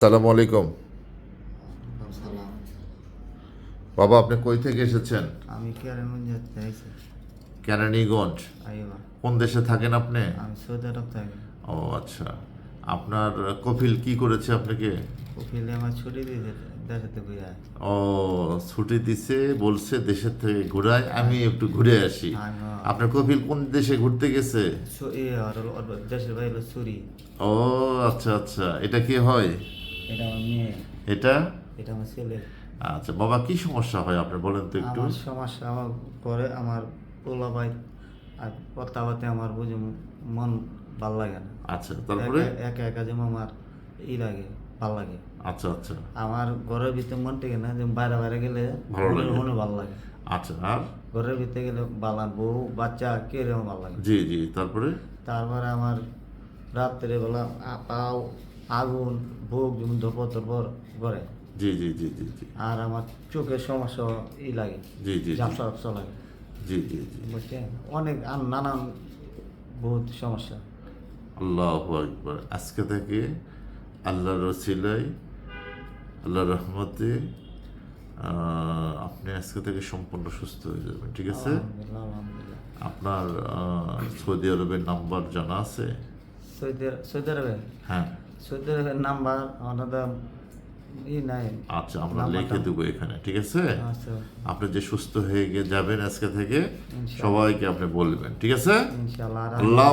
আসসালামু আলাইকুম। সালাম। বাবা, আপনি কই থেকে এসেছেন? আমি কেরানীগঞ্জ থেকে কেরানীগঞ্জ। আইবা। কোন দেশে থাকেন আপনি? আমি সৌদি আরব থাকি। ও আচ্ছা। আপনার কফিল কি করেছে আপনাকে? কপিলে আমার ছুটি দিয়েছে দেখাতে ঘুরে। ও, ছুটি দিছে, বলছে দেশের থেকে ঘুরায়, আমি একটু ঘুরে আসি। আপনার কফিল কোন দেশে ঘুরতে গেছে? ওর দেশের বাইরে ছুরি। ও আচ্ছা আচ্ছা, এটা কি হয়? এটা আমার মেয়ে, এটা এটা আমার ছেলে। আচ্ছা বাবা, কি সমস্যা হয় আপনার বলেন তো একটু। আমার সমস্যা আমার করে আমার পোলা ভাই আর কথাবার্তা আমার বুঝে মন ভাল লাগে না। আচ্ছা, তারপরে? একা একা যেমন আমার লাগে ভাল লাগে। আচ্ছা আচ্ছা, আমার ঘরের ভিতরে মন টেকে না, যেমন বাইরে বাইরে গেলে ভালো লাগে। মনে ভালো লাগে। আচ্ছা, আর? ঘরের ভিতরে গেলে বালা বউ বাচ্চা কে রে ভালো লাগে। জি জি, তারপরে? তারপরে আমার রাত্রে বেলা পাও আগুন বুক যেমন ধপর ধপর করে। জি জি জি জি জি আর আমার চোখের সমস্যা লাগে, জি জি জি ঝাপসা ঝাপসা লাগে। জি জি জি। বুঝছেন, অনেক আর নানান বহুত সমস্যা। আল্লাহু আকবার। আজকে থেকে আল্লাহর রসিলায়, আল্লাহর রহমতে আপনি আজকে থেকে সম্পূর্ণ সুস্থ হয়ে যাবেন, ঠিক আছে? আলহামদুলিল্লাহ আলহামদুলিল্লাহ। আপনার সৌদি আরবের নাম্বার জানা আছে? সৌদি আরবে, হ্যাঁ। সৌদি আরবের নাম্বার আমাদের নাই। আচ্ছা, আমরা নাম্বারটা লিখে দেবো এখানে, ঠিক আছে? আচ্ছা, আপনি যে সুস্থ হয়ে গিয়ে যাবেন আজকে থেকে, ইনশাআল্লাহ সবাইকে আপনি বলবেন, ঠিক আছে? ইনশাআল্লাহ। আর আল্লাহ